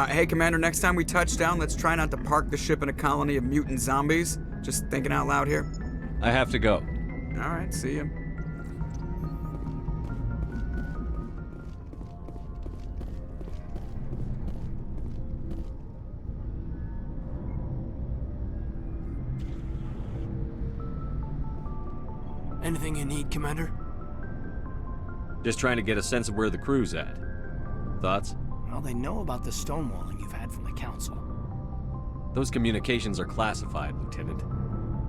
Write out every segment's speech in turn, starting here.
Hey, Commander, next time we touch down, let's try not to park the ship in a colony of mutant zombies. Just thinking out loud here. I have to go. Alright, see ya. Anything you need, Commander? Just trying to get a sense of where the crew's at. Thoughts? Well, they know about the stonewalling you've had from the Council. Those communications are classified, Lieutenant.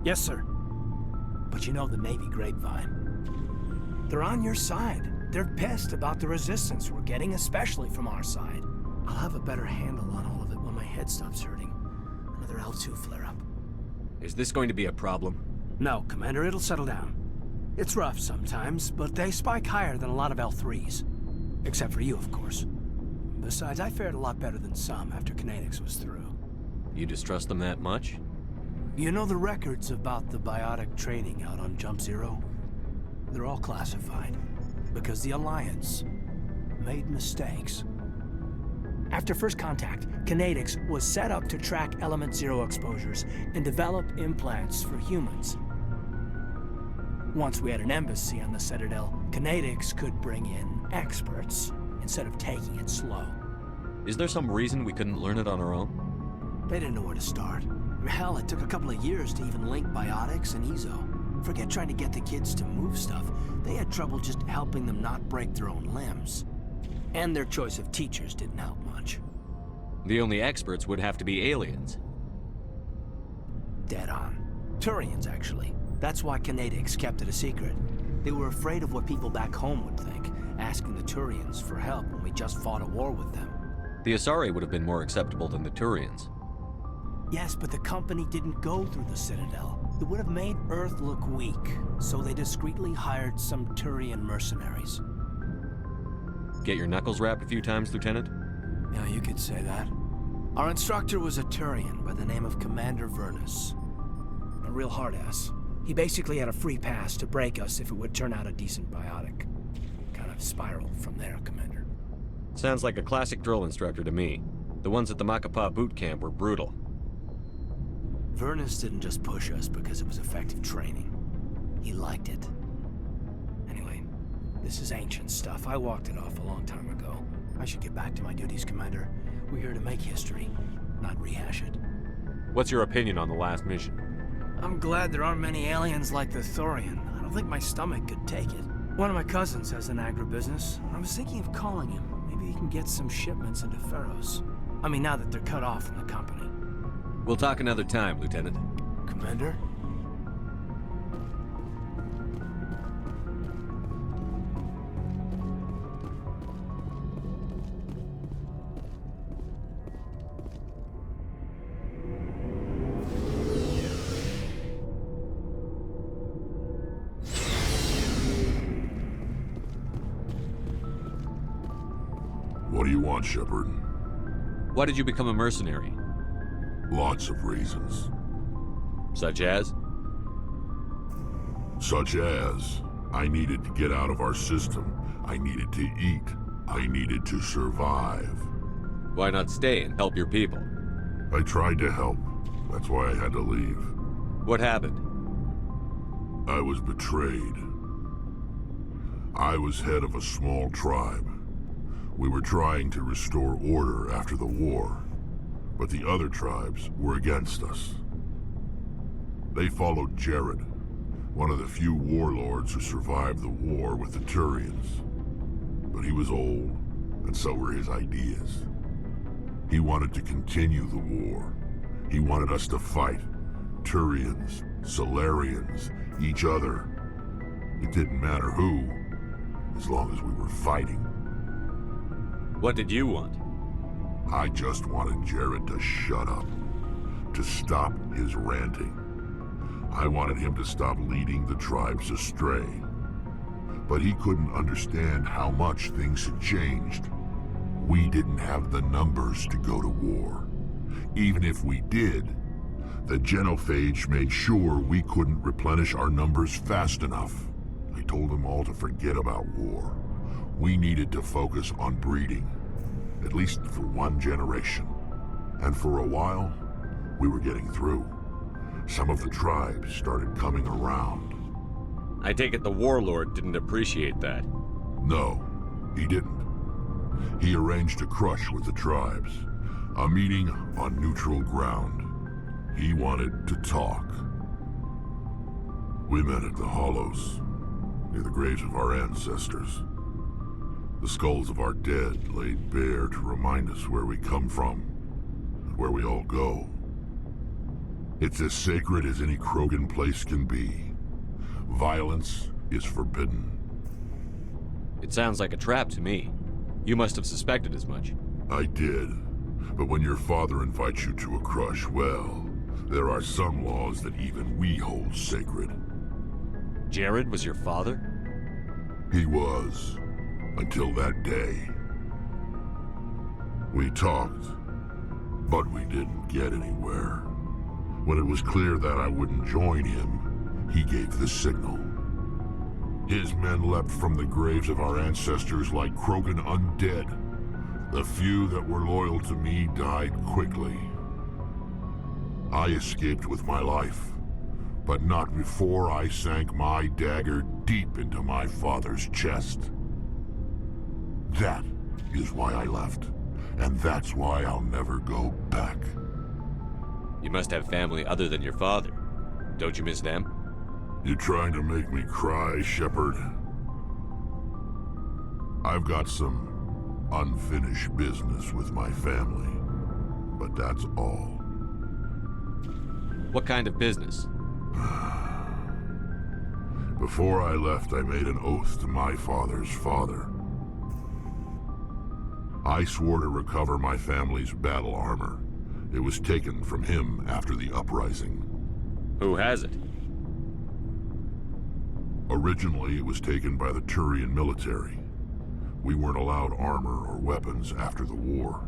Yes, sir. But you know the Navy grapevine. They're on your side. They're pissed about the resistance we're getting, especially from our side. I'll have a better handle on all of it when my head stops hurting. Another L2 flare-up. Is this going to be a problem? No, Commander, it'll settle down. It's rough sometimes, but they spike higher than a lot of L3s. Except for you, of course. Besides, I fared a lot better than some after Kinetics was through. You distrust them that much? You know the records about the biotic training out on Jump Zero? They're all classified, because the Alliance made mistakes. After first contact, Kinetics was set up to track Element Zero exposures and develop implants for humans. Once we had an embassy on the Citadel, Kinetics could bring in experts instead of taking it slow. Is there some reason we couldn't learn it on our own? They didn't know where to start. Hell, it took a couple of years to even link biotics and EZO. Forget trying to get the kids to move stuff. They had trouble just helping them not break their own limbs. And their choice of teachers didn't help much. The only experts would have to be aliens. Dead on. Turians, actually. That's why Kinetics kept it a secret. They were afraid of what people back home would think, asking the Turians for help when we just fought a war with them. The Asari would have been more acceptable than the Turians. Yes, but the company didn't go through the Citadel. It would have made Earth look weak, so they discreetly hired some Turian mercenaries. Get your knuckles rapped a few times, Lieutenant? Yeah, you could say that. Our instructor was a Turian by the name of Commander Vernus. A real hard-ass. He basically had a free pass to break us if it would turn out a decent biotic. Kind of spiraled from there, Commander. Sounds like a classic drill instructor to me. The ones at the Makapa boot camp were brutal. Vernus didn't just push us because it was effective training. He liked it. Anyway, this is ancient stuff. I walked it off a long time ago. I should get back to my duties, Commander. We're here to make history, not rehash it. What's your opinion on the last mission? I'm glad there aren't many aliens like the Thorian. I don't think my stomach could take it. One of my cousins has an agribusiness. I was thinking of calling him. Maybe he can get some shipments into Pharos. I mean, now that they're cut off from the company. We'll talk another time, Lieutenant. Commander? What do you want, Shepard? Why did you become a mercenary? Lots of reasons. Such as? Such as, I needed to get out of our system. I needed to eat. I needed to survive. Why not stay and help your people? I tried to help. That's why I had to leave. What happened? I was betrayed. I was head of a small tribe. We were trying to restore order after the war, but the other tribes were against us. They followed Jared, one of the few warlords who survived the war with the Turians. But he was old, and so were his ideas. He wanted to continue the war. He wanted us to fight. Turians, Salarians, each other. It didn't matter who, as long as we were fighting. What did you want? I just wanted Jared to shut up, to stop his ranting. I wanted him to stop leading the tribes astray. But he couldn't understand how much things had changed. We didn't have the numbers to go to war. Even if we did, the genophage made sure we couldn't replenish our numbers fast enough. I told them all to forget about war. We needed to focus on breeding. at least for one generation. And for a while, we were getting through. Some of the tribes started coming around. I take it the warlord didn't appreciate that. No, he didn't. He arranged a crush with the tribes. A meeting on neutral ground. He wanted to talk. We met at the Hollows, near the graves of our ancestors. The skulls of our dead laid bare to remind us where we come from, and where we all go. It's as sacred as any Krogan place can be. Violence is forbidden. It sounds like a trap to me. You must have suspected as much. I did. But when your father invites you to a crush, well, there are some laws that even we hold sacred. Jared was your father? He was, until that day. We talked, but we didn't get anywhere. When it was clear that I wouldn't join him, he gave the signal. His men leapt from the graves of our ancestors like Krogan undead. The few that were loyal to me died quickly. I escaped with my life, but not before I sank my dagger deep into my father's chest. That is why I left, and that's why I'll never go back. You must have family other than your father. Don't you miss them? You trying to make me cry, Shepard? I've got some unfinished business with my family, but that's all. What kind of business? Before I left, I made an oath to my father's father. I swore to recover my family's battle armor. It was taken from him after the uprising. Who has it? Originally, it was taken by the Turian military. We weren't allowed armor or weapons after the war.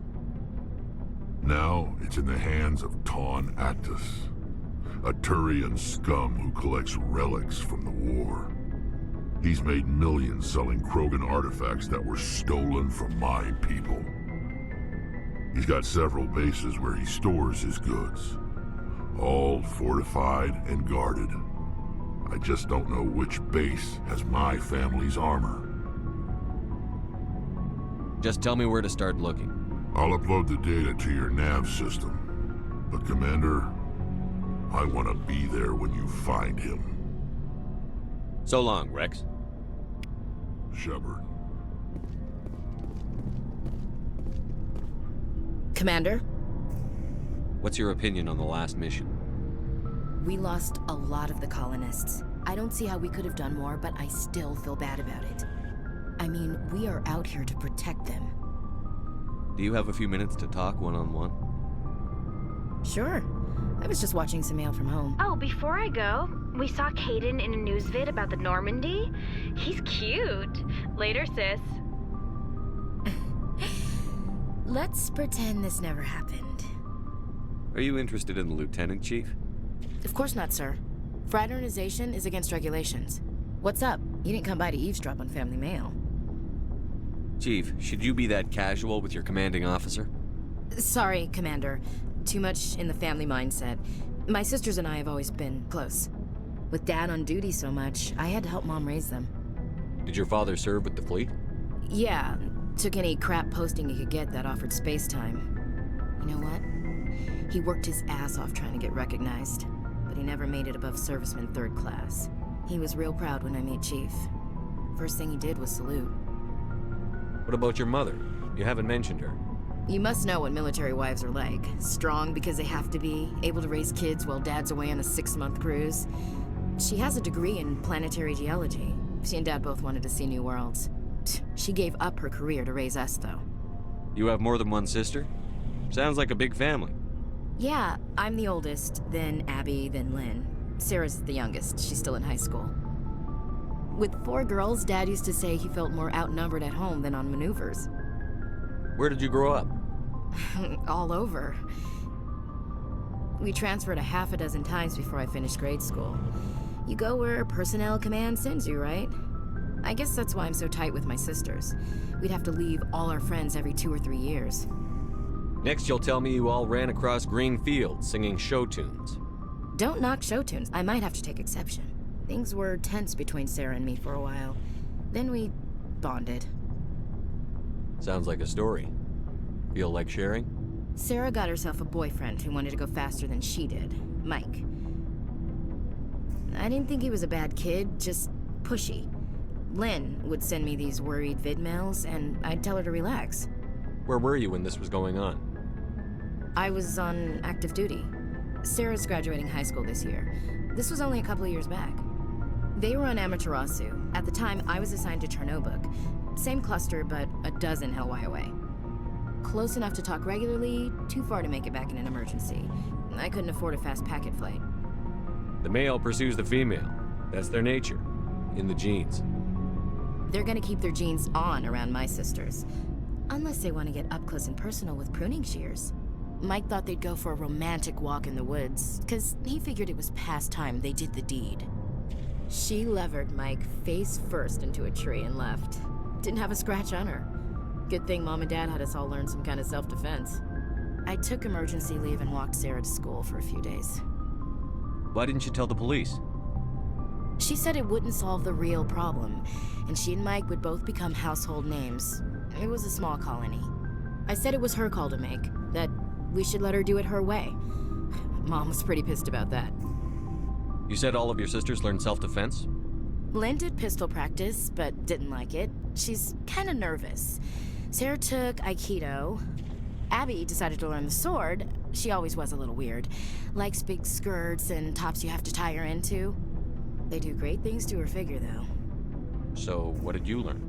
Now, it's in the hands of Taun Actus, a Turian scum who collects relics from the war. He's made millions selling Krogan artifacts that were stolen from my people. He's got several bases where he stores his goods, all fortified and guarded. I just don't know which base has my family's armor. Just tell me where to start looking. I'll upload the data to your nav system. But Commander, I want to be there when you find him. So long, Wrex. Shepard. Commander, What's your opinion on the last mission? we lost a lot of the colonists. I don't see how we could have done more, but I still feel bad about it. I mean, we are out here to protect them. Do you have a few minutes to talk one-on-one? Sure. I was just watching some mail from home. Oh, before I go, we saw Kaidan in a news vid about the Normandy. He's cute. Later, sis. Let's pretend this never happened. Are you interested in the Lieutenant Chief? Of course not, sir. Fraternization is against regulations. What's up? You didn't come by to eavesdrop on family mail. Chief, should you be that casual with your commanding officer? Sorry, Commander. Too much in the family mindset. My sisters and I have always been close. With Dad on duty so much, I had to help Mom raise them. Did your father serve with the fleet? Yeah, took any crap posting he could get that offered space time. You know what? He worked his ass off trying to get recognized, but he never made it above serviceman 3rd class. He was real proud when I met Chief. First thing he did was salute. What about your mother? You haven't mentioned her. You must know what military wives are like. Strong because they have to be, able to raise kids while Dad's away on a 6-month cruise. She has a degree in planetary geology. She and Dad both wanted to see new worlds. She gave up her career to raise us, though. You have more than one sister? Sounds like a big family. Yeah, I'm the oldest, then Abby, then Lynn. Sarah's the youngest. She's still in high school. With 4 girls, Dad used to say he felt more outnumbered at home than on maneuvers. Where did you grow up? All over. We transferred a half a dozen times before I finished grade school. You go where personnel command sends you, right? I guess that's why I'm so tight with my sisters. We'd have to leave all our friends every 2 or 3 years. Next, you'll tell me you all ran across green fields singing show tunes. Don't knock show tunes. I might have to take exception. Things were tense between Sarah and me for a while. Then we bonded. Sounds like a story. Feel like sharing? Sarah got herself a boyfriend who wanted to go faster than she did, Mike. I didn't think he was a bad kid, just pushy. Lynn would send me these worried vidmails, and I'd tell her to relax. Where were you when this was going on? I was on active duty. Sarah's graduating high school this year. This was only a couple of years back. They were on Amaterasu. At the time, I was assigned to Chernobog. Same cluster, but a dozen Hellwire away. Close enough to talk regularly, too far to make it back in an emergency. I couldn't afford a fast packet flight. The male pursues the female. That's their nature. In the genes. They're gonna keep their genes on around my sisters. Unless they want to get up close and personal with pruning shears. Mike thought they'd go for a romantic walk in the woods, because he figured it was past time they did the deed. She levered Mike face first into a tree and left. Didn't have a scratch on her. Good thing Mom and Dad had us all learn some kind of self-defense. I took emergency leave and walked Sarah to school for a few days. Why didn't you tell the police? She said it wouldn't solve the real problem, and she and Mike would both become household names. It was a small colony. I said it was her call to make, that we should let her do it her way. Mom was pretty pissed about that. You said all of your sisters learned self-defense? Lynn did pistol practice, but didn't like it. She's kind of nervous. Sarah took Aikido. Abby decided to learn the sword. She always was a little weird. Likes big skirts and tops you have to tie her into. They do great things to her figure, though. So, what did you learn?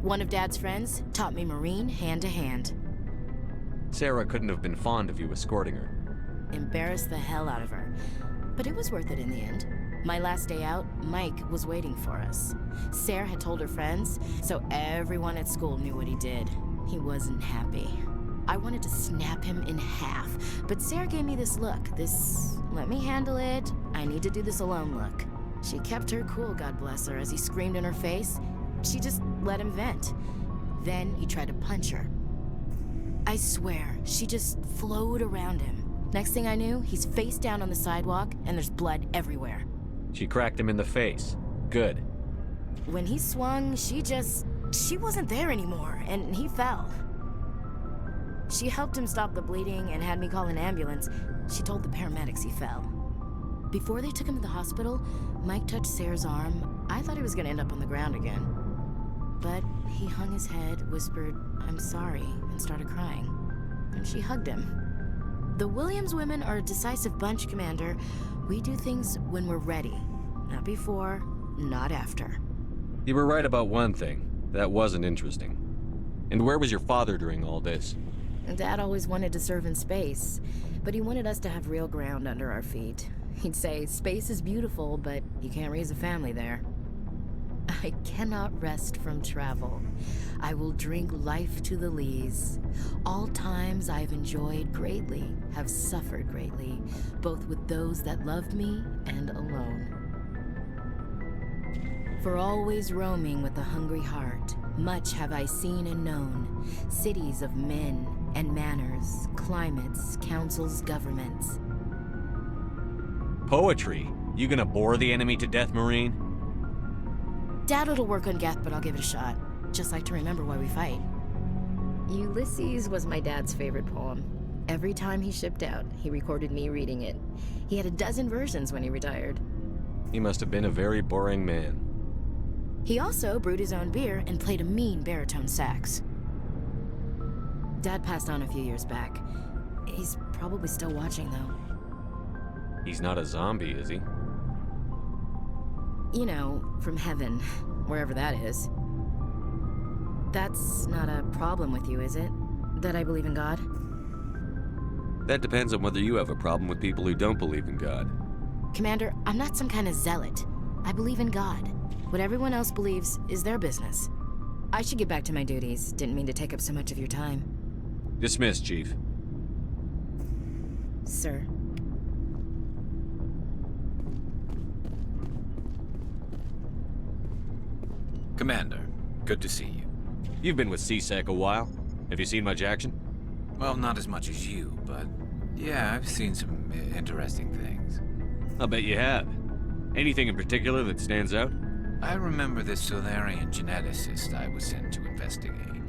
One of Dad's friends taught me Marine hand to hand. Sarah couldn't have been fond of you escorting her. Embarrassed the hell out of her. But it was worth it in the end. My last day out, Mike was waiting for us. Sarah had told her friends, so everyone at school knew what he did. He wasn't happy. I wanted to snap him in half, but Sarah gave me this look, this let me handle it, I need to do this alone look. She kept her cool, God bless her, as he screamed in her face. She just let him vent. Then he tried to punch her. I swear, she just flowed around him. Next thing I knew, he's face down on the sidewalk, and there's blood everywhere. She cracked him in the face. Good. When he swung, she wasn't there anymore, and he fell. She helped him stop the bleeding and had me call an ambulance. She told the paramedics he fell. Before they took him to the hospital, Mike touched Sarah's arm. I thought he was gonna end up on the ground again. But he hung his head, whispered, "I'm sorry," and started crying. And she hugged him. The Williams women are a decisive bunch, Commander. We do things when we're ready. Not before, not after. You were right about one thing. That wasn't interesting. And where was your father during all this? Dad always wanted to serve in space, but he wanted us to have real ground under our feet. He'd say, space is beautiful, but you can't raise a family there. I cannot rest from travel. I will drink life to the lees. All times I've enjoyed greatly, have suffered greatly, both with those that loved me and alone. For always roaming with a hungry heart, much have I seen and known, cities of men and manners, climates, councils, governments. Poetry? You gonna bore the enemy to death, Marine? Dad will work on Geth, but I'll give it a shot. Just like to remember why we fight. Ulysses was my dad's favorite poem. Every time he shipped out, he recorded me reading it. He had a dozen versions when he retired. He must have been a very boring man. He also brewed his own beer and played a mean baritone sax. Dad passed on a few years back. He's probably still watching, though. He's not a zombie, is he? You know, from heaven, wherever that is. That's not a problem with you, is it? That I believe in God? That depends on whether you have a problem with people who don't believe in God. Commander, I'm not some kind of zealot. I believe in God. What everyone else believes is their business. I should get back to my duties. Didn't mean to take up so much of your time. Dismissed, Chief. Sir. Commander, good to see you. You've been with CSEC a while. Have you seen much action? Well, not as much as you, but yeah, I've seen some interesting things. I'll bet you have. Anything in particular that stands out? I remember this Solarian geneticist I was sent to investigate.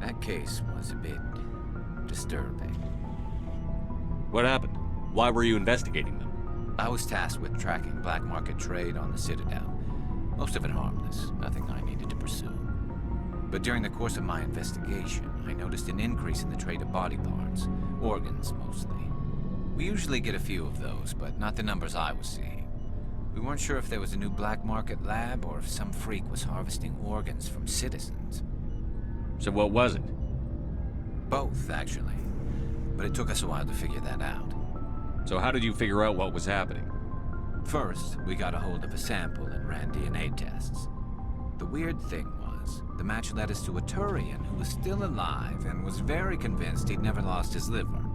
That case was a bit disturbing. What happened? Why were you investigating them? I was tasked with tracking black market trade on the Citadel. Most of it harmless, nothing I needed to pursue. But during the course of my investigation, I noticed an increase in the trade of body parts, organs mostly. We usually get a few of those, but not the numbers I was seeing. We weren't sure if there was a new black market lab or if some freak was harvesting organs from citizens. So what was it? Both, actually. But it took us a while to figure that out. So how did you figure out what was happening? First, we got a hold of a sample and ran DNA tests. The weird thing was, the match led us to a Turian who was still alive and was very convinced he'd never lost his liver.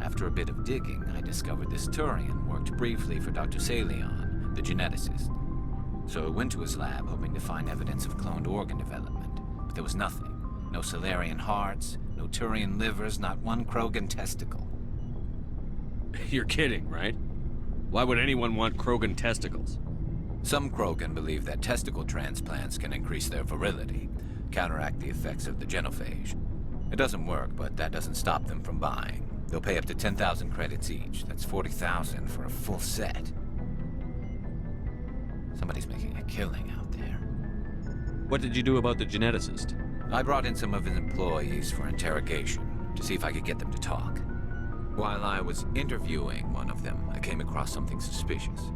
After a bit of digging, I discovered this Turian worked briefly for Dr. Saleon, the geneticist. So I went to his lab hoping to find evidence of cloned organ development, but there was nothing. No Solarian hearts, no Turian livers, not one Krogan testicle. You're kidding, right? Why would anyone want Krogan testicles? Some Krogan believe that testicle transplants can increase their virility, counteract the effects of the genophage. It doesn't work, but that doesn't stop them from buying. They'll pay up to 10,000 credits each. That's 40,000 for a full set. Somebody's making a killing out there. What did you do about the geneticist? I brought in some of his employees for interrogation, to see if I could get them to talk. While I was interviewing one of them, I came across something suspicious.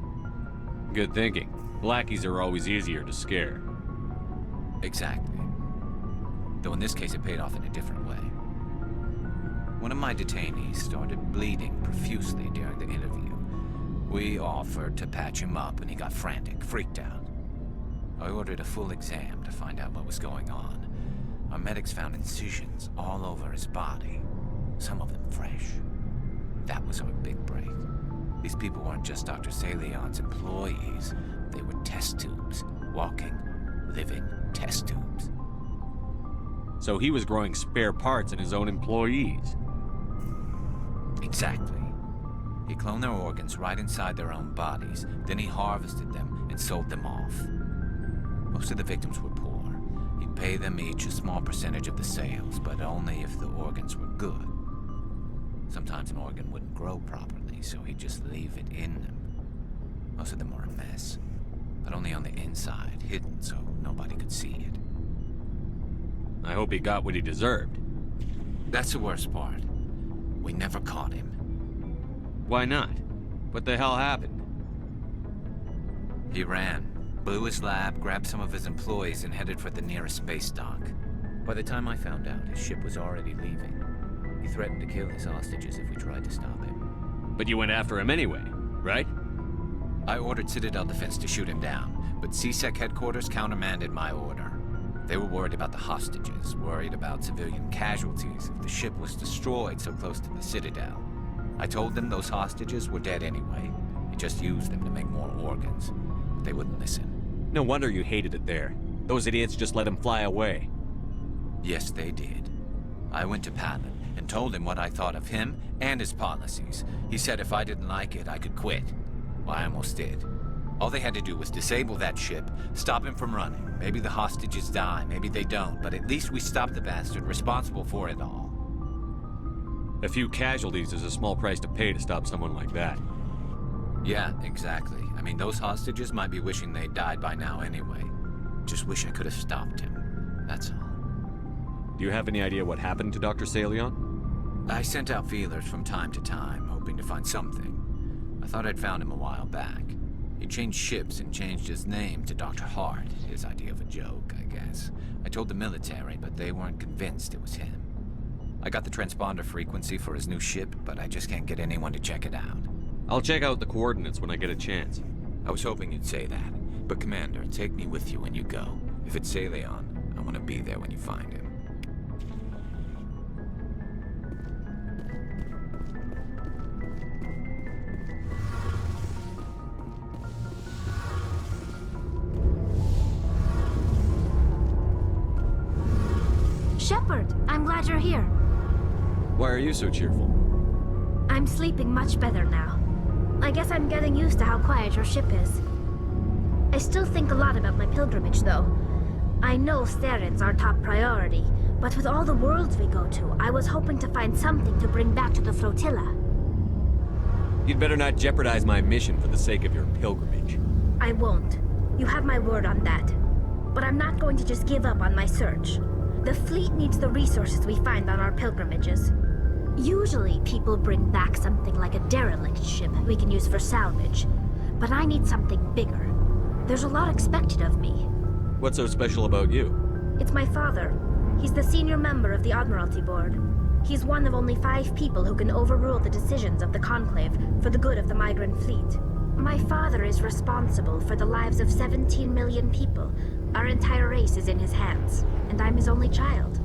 Good thinking. Lackeys are always easier to scare. Exactly. Though in this case it paid off in a different way. One of my detainees started bleeding profusely during the interview. We offered to patch him up and he got frantic, freaked out. I ordered a full exam to find out what was going on. Our medics found incisions all over his body, some of them fresh. That was our big break. These people weren't just Dr. Saleon's employees. They were test tubes. Walking, living test tubes. So he was growing spare parts in his own employees. Exactly. He cloned their organs right inside their own bodies. Then he harvested them and sold them off. Most of the victims were poor. He'd pay them each a small percentage of the sales, but only if the organs were good. Sometimes an organ wouldn't grow properly, so he'd just leave it in them. Most of them were a mess, but only on the inside, hidden so nobody could see it. I hope he got what he deserved. That's the worst part. We never caught him. Why not? What the hell happened? He ran, blew his lab, grabbed some of his employees, and headed for the nearest space dock. By the time I found out, his ship was already leaving. He threatened to kill his hostages if we tried to stop him. But you went after him anyway, right? I ordered Citadel Defense to shoot him down, but CSEC headquarters countermanded my order. They were worried about the hostages, worried about civilian casualties if the ship was destroyed so close to the Citadel. I told them those hostages were dead anyway. He just used them to make more organs. But they wouldn't listen. No wonder you hated it there. Those idiots just let him fly away. Yes, they did. I went to Palin and told him what I thought of him and his policies. He said if I didn't like it, I could quit. Well, I almost did. All they had to do was disable that ship, stop him from running. Maybe the hostages die, maybe they don't, but at least we stopped the bastard responsible for it all. A few casualties is a small price to pay to stop someone like that. Yeah, exactly. I mean, those hostages might be wishing they'd died by now anyway. Just wish I could have stopped him. That's all. Do you have any idea what happened to Dr. Saleon? I sent out feelers from time to time, hoping to find something. I thought I'd found him a while back. He changed ships and changed his name to Dr. Hart, his idea of a joke, I guess. I told the military, but they weren't convinced it was him. I got the transponder frequency for his new ship, but I just can't get anyone to check it out. I'll check out the coordinates when I get a chance. I was hoping you'd say that. But Commander, take me with you when you go. If it's Saleon, I want to be there when you find him. I'm glad you're here. Why are you so cheerful? I'm sleeping much better now. I guess I'm getting used to how quiet your ship is. I still think a lot about my pilgrimage, though. I know Saren's our top priority, but with all the worlds we go to, I was hoping to find something to bring back to the flotilla. You'd better not jeopardize my mission for the sake of your pilgrimage. I won't. You have my word on that. But I'm not going to just give up on my search. The fleet needs the resources we find on our pilgrimages. Usually, people bring back something like a derelict ship we can use for salvage. But I need something bigger. There's a lot expected of me. What's so special about you? It's my father. He's the senior member of the Admiralty Board. He's one of only 5 people who can overrule the decisions of the Conclave for the good of the migrant fleet. My father is responsible for the lives of 17 million people. Our entire race is in his hands, and I'm his only child.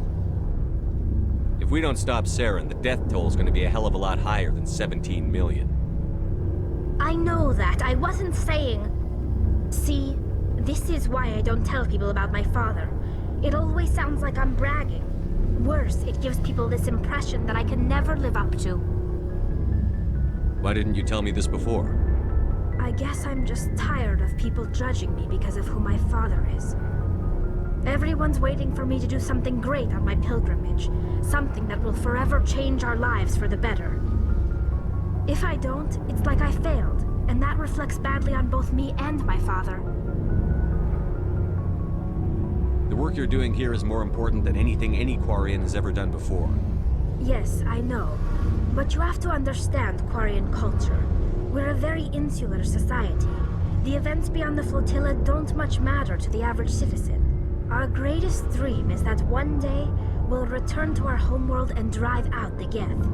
If we don't stop Saren, the death toll is going to be a hell of a lot higher than 17 million. I know that. I wasn't saying... See, this is why I don't tell people about my father. It always sounds like I'm bragging. Worse, it gives people this impression that I can never live up to. Why didn't you tell me this before? I guess I'm just tired of people judging me because of who my father is. Everyone's waiting for me to do something great on my pilgrimage. Something that will forever change our lives for the better. If I don't, it's like I failed, and that reflects badly on both me and my father. The work you're doing here is more important than anything any Quarian has ever done before. Yes, I know. But you have to understand Quarian culture. We're a very insular society. The events beyond the flotilla don't much matter to the average citizen. Our greatest dream is that one day we'll return to our homeworld and drive out the Geth.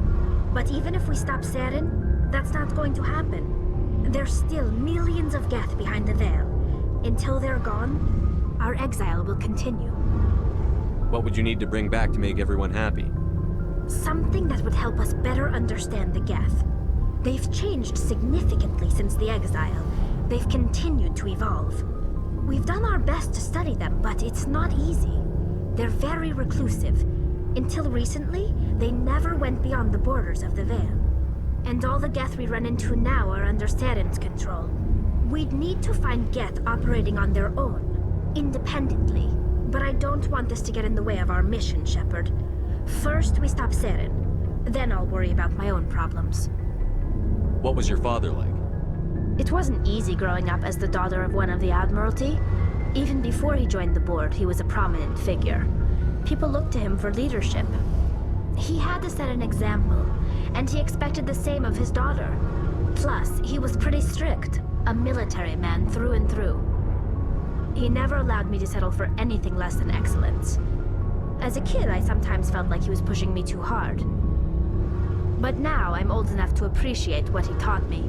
But even if we stop Saren, that's not going to happen. There's still millions of Geth behind the veil. Until they're gone, our exile will continue. What would you need to bring back to make everyone happy? Something that would help us better understand the Geth. They've changed significantly since the exile. They've continued to evolve. We've done our best to study them, but it's not easy. They're very reclusive. Until recently, they never went beyond the borders of the Veil. And all the Geth we run into now are under Saren's control. We'd need to find Geth operating on their own, independently. But I don't want this to get in the way of our mission, Shepard. First, we stop Saren. Then I'll worry about my own problems. What was your father like? It wasn't easy growing up as the daughter of one of the Admiralty. Even before he joined the board, he was a prominent figure. People looked to him for leadership. He had to set an example, and he expected the same of his daughter. Plus, he was pretty strict, a military man through and through. He never allowed me to settle for anything less than excellence. As a kid, I sometimes felt like he was pushing me too hard. But now I'm old enough to appreciate what he taught me.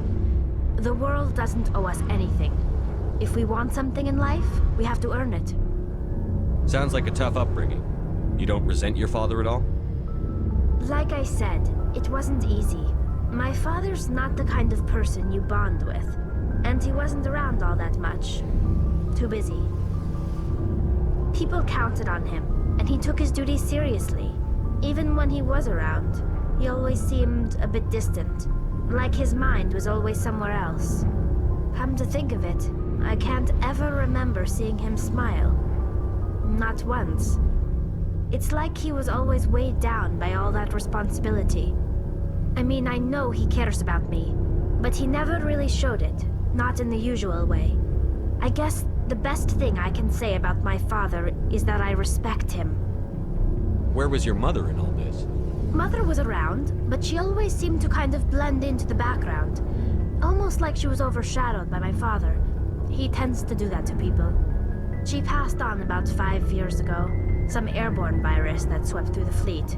The world doesn't owe us anything. If we want something in life, we have to earn it. Sounds like a tough upbringing. You don't resent your father at all? Like I said, it wasn't easy. My father's not the kind of person you bond with. And he wasn't around all that much. Too busy. People counted on him, and he took his duties seriously. Even when he was around, he always seemed a bit distant. Like his mind was always somewhere else. Come to think of it, I can't ever remember seeing him smile. Not once. It's like he was always weighed down by all that responsibility. I mean, I know he cares about me, but he never really showed it, not in the usual way. I guess the best thing I can say about my father is that I respect him. Where was your mother in all this? Mother was around, but she always seemed to kind of blend into the background. Almost like she was overshadowed by my father. He tends to do that to people. She passed on about 5 years ago. Some airborne virus that swept through the fleet.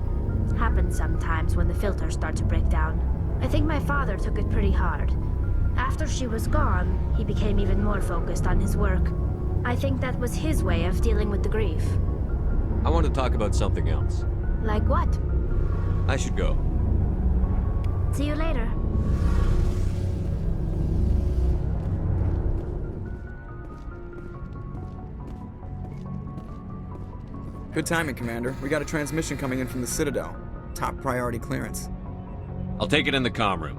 Happens sometimes when the filters start to break down. I think my father took it pretty hard. After she was gone, he became even more focused on his work. I think that was his way of dealing with the grief. I want to talk about something else. Like what? I should go. See you later. Good timing, Commander. We got a transmission coming in from the Citadel. Top priority clearance. I'll take it in the comm room.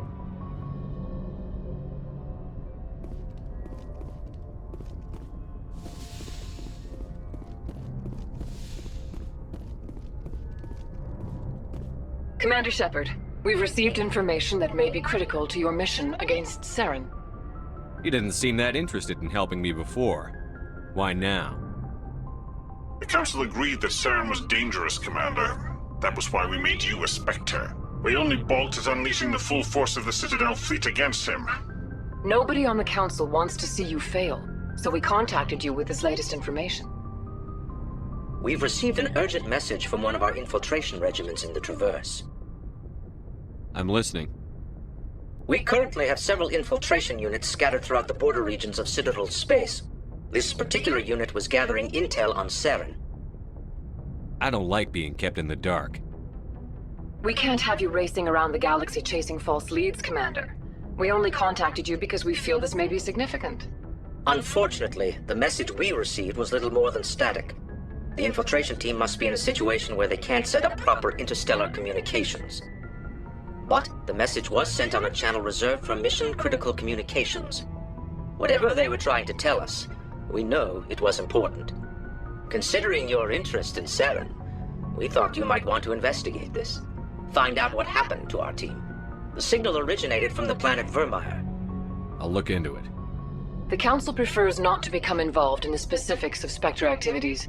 Commander Shepard, we've received information that may be critical to your mission against Saren. You didn't seem that interested in helping me before. Why now? The Council agreed that Saren was dangerous, Commander. That was why we made you a Spectre. We only balked at unleashing the full force of the Citadel fleet against him. Nobody on the Council wants to see you fail, so we contacted you with this latest information. We've received an urgent message from one of our infiltration regiments in the Traverse. I'm listening. We currently have several infiltration units scattered throughout the border regions of Citadel space. This particular unit was gathering intel on Saren. I don't like being kept in the dark. We can't have you racing around the galaxy chasing false leads, Commander. We only contacted you because we feel this may be significant. Unfortunately, the message we received was little more than static. The infiltration team must be in a situation where they can't set up proper interstellar communications. But the message was sent on a channel reserved for mission-critical communications. Whatever they were trying to tell us, we know it was important. Considering your interest in Saren, we thought you might want to investigate this. Find out what happened to our team. The signal originated from the planet Vermeer. I'll look into it. The Council prefers not to become involved in the specifics of Spectre activities.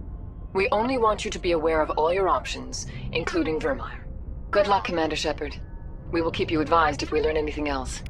We only want you to be aware of all your options, including Vermeer. Good luck, Commander Shepard. We will keep you advised if we learn anything else.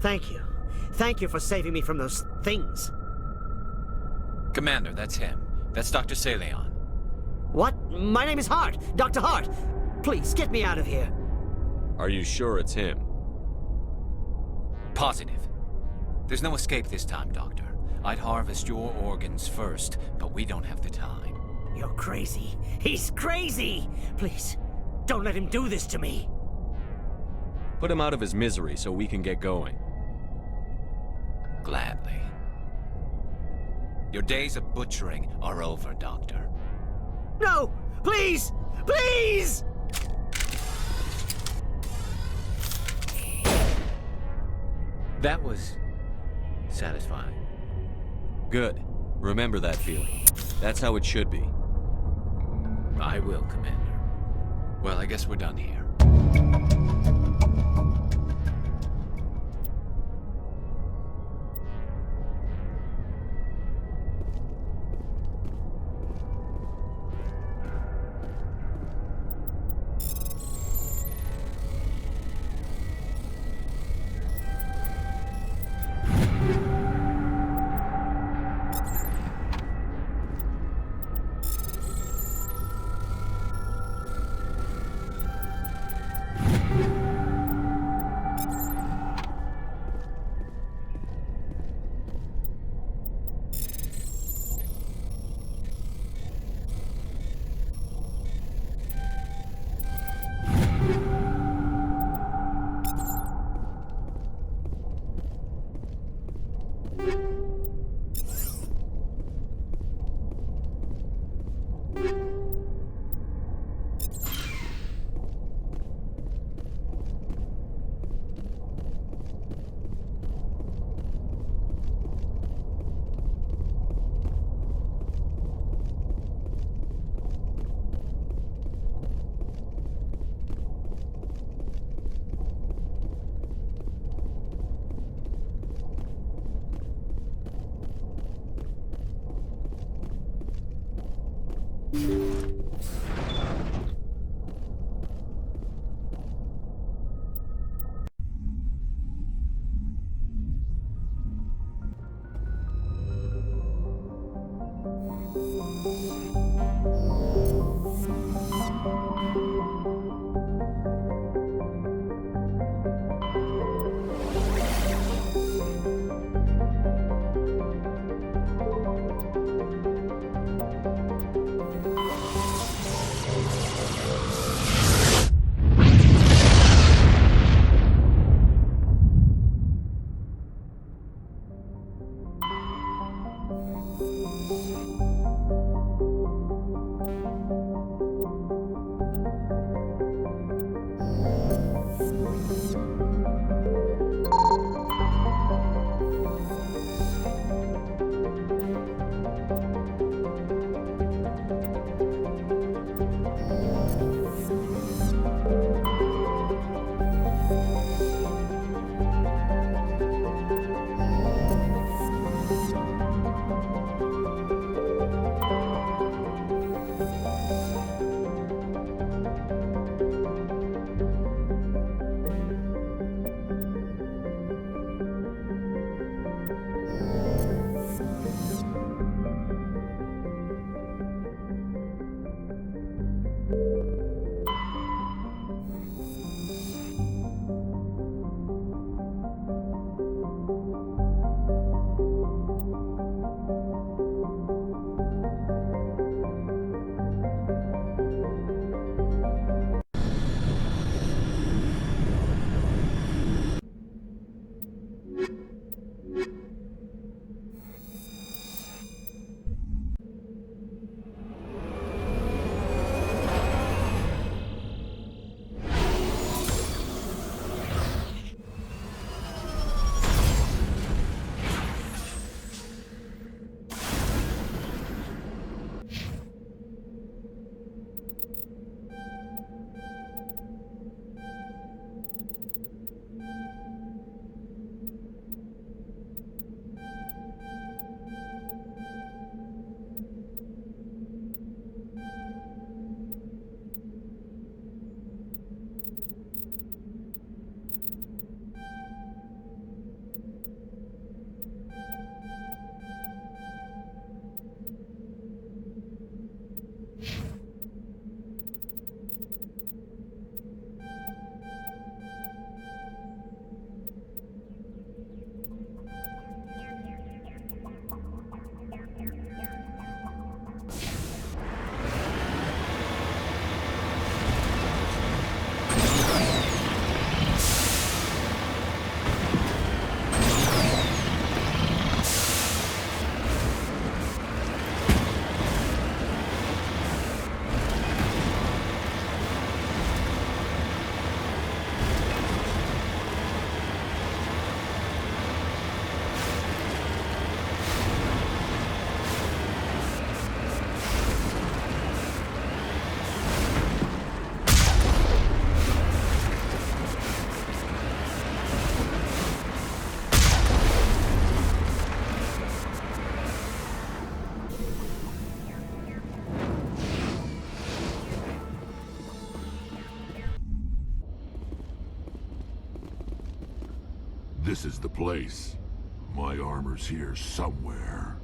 Thank you. Thank you for saving me from those things. Commander, that's him. That's Dr. Saleon. What? My name is Hart. Dr. Hart. Please, get me out of here. Are you sure it's him? Positive. There's no escape this time, Doctor. I'd harvest your organs first, but we don't have the time. You're crazy. He's crazy! Please, don't let him do this to me. Put him out of his misery so we can get going. Gladly. Your days of butchering are over, Doctor. No! Please! Please! That was satisfying. Good. Remember that feeling. That's how it should be. I will, Commander. Well, I guess we're done here. This is the place. My armor's here somewhere.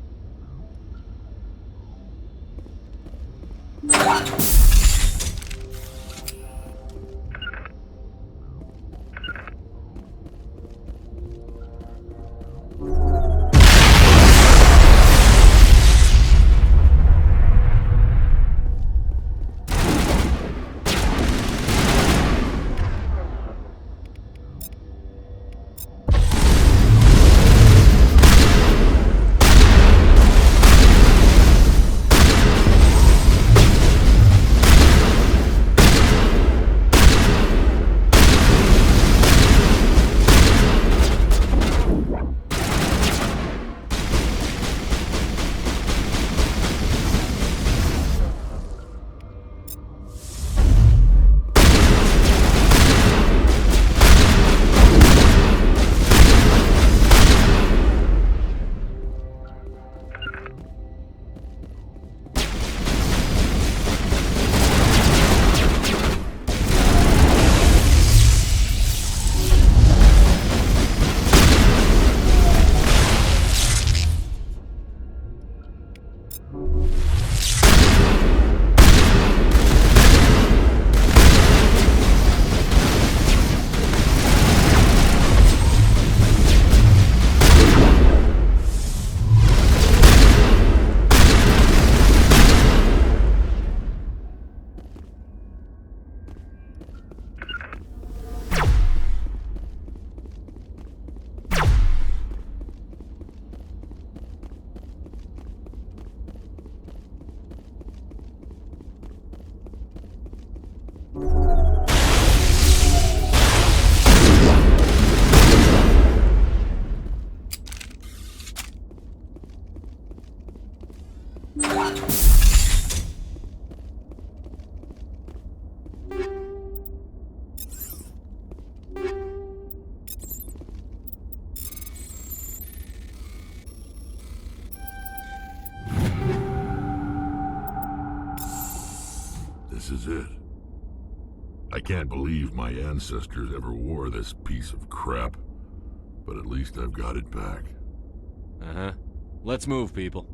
This is it. I can't believe my ancestors ever wore this piece of crap, but at least I've got it back. Uh-huh. Let's move, people.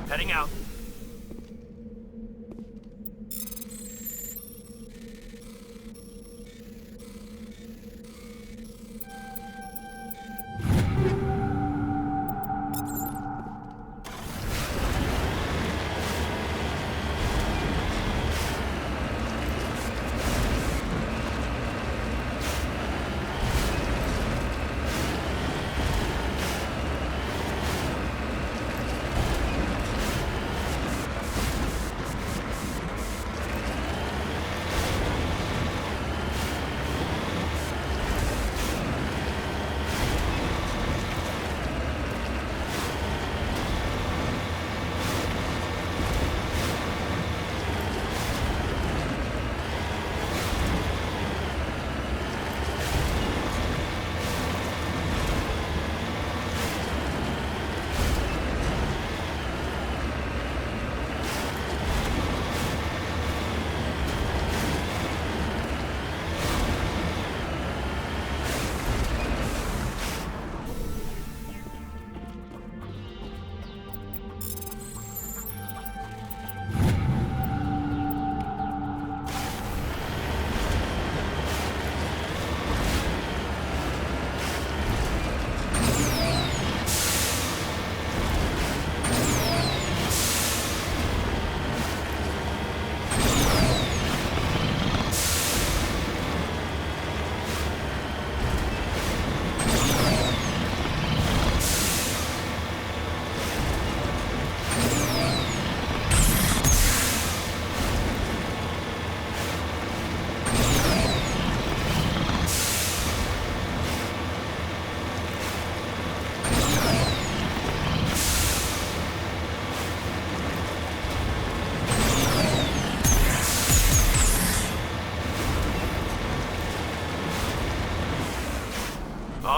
Heading out.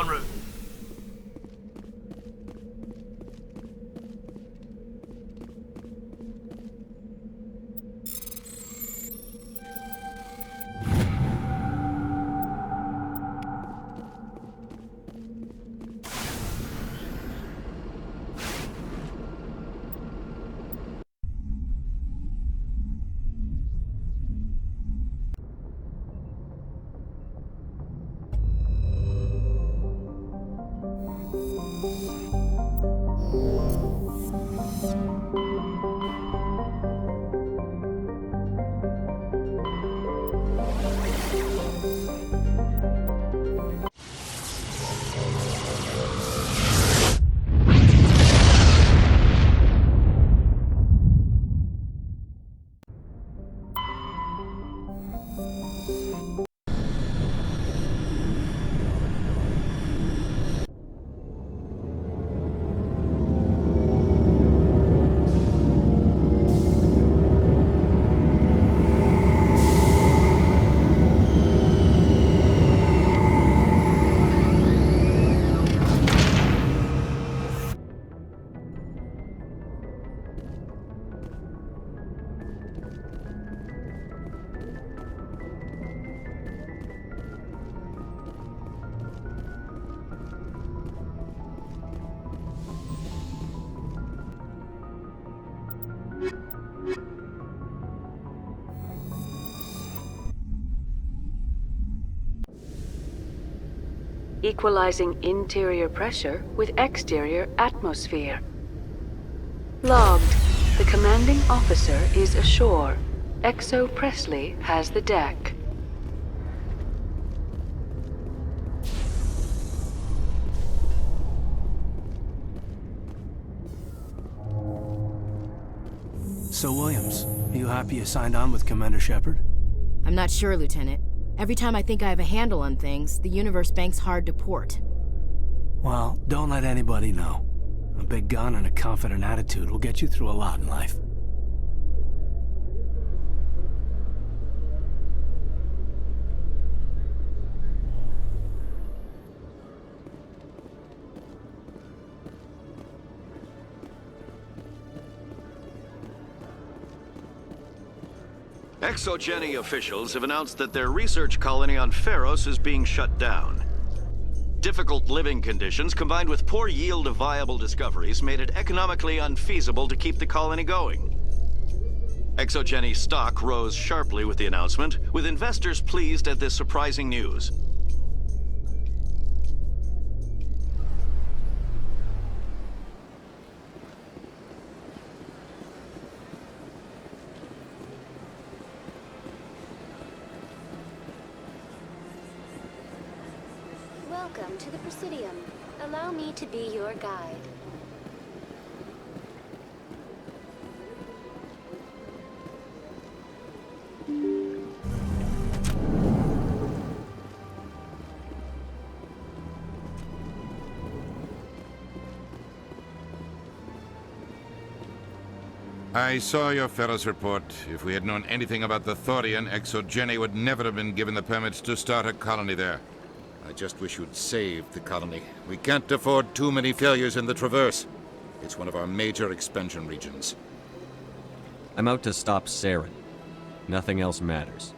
En route. Equalizing interior pressure with exterior atmosphere. Logged. The commanding officer is ashore. Exo Presley has the deck. So, Williams, you happy you signed on with Commander Shepard? I'm not sure, Lieutenant. Every time I think I have a handle on things, the universe banks hard to port. Well, don't let anybody know. A big gun and a confident attitude will get you through a lot in life. Exogeny officials have announced that their research colony on Pharos is being shut down. Difficult living conditions combined with poor yield of viable discoveries made it economically unfeasible to keep the colony going. ExoGeni's stock rose sharply with the announcement, with investors pleased at this surprising news. Welcome to the Presidium. Allow me to be your guide. I saw your Ferris report. If we had known anything about the Thorian, ExoGeni would never have been given the permits to start a colony there. I just wish you'd saved the colony. We can't afford too many failures in the Traverse. It's one of our major expansion regions. I'm out to stop Saren. Nothing else matters.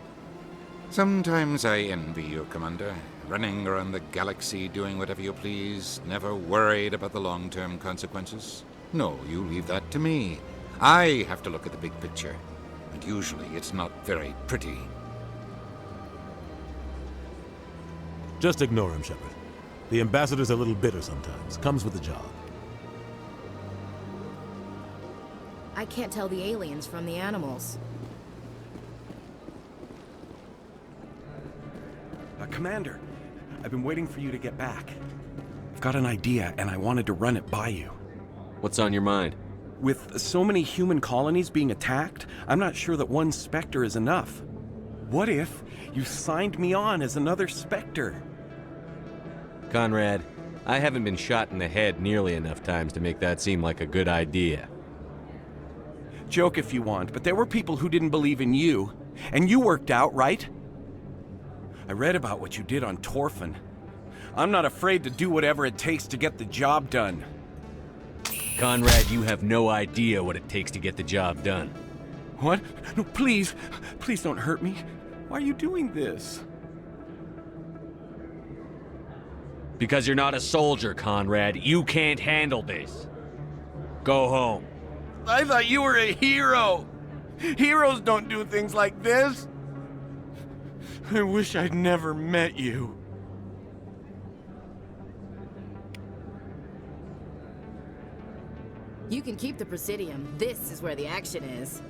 Sometimes I envy you, Commander. Running around the galaxy doing whatever you please, never worried about the long-term consequences. No, you leave that to me. I have to look at the big picture. And usually it's not very pretty. Just ignore him, Shepard. The ambassador's a little bitter sometimes. Comes with the job. I can't tell the aliens from the animals. Commander, I've been waiting for you to get back. I've got an idea, and I wanted to run it by you. What's on your mind? With so many human colonies being attacked, I'm not sure that one Spectre is enough. What if you signed me on as another Spectre? Conrad, I haven't been shot in the head nearly enough times to make that seem like a good idea. Joke if you want, but there were people who didn't believe in you, and you worked out, right? I read about what you did on Torfin. I'm not afraid to do whatever it takes to get the job done. Conrad, you have no idea what it takes to get the job done. What? No, please. Please don't hurt me. Why are you doing this? Because you're not a soldier, Conrad. You can't handle this. Go home. I thought you were a hero. Heroes don't do things like this. I wish I'd never met you. You can keep the Presidium. This is where the action is.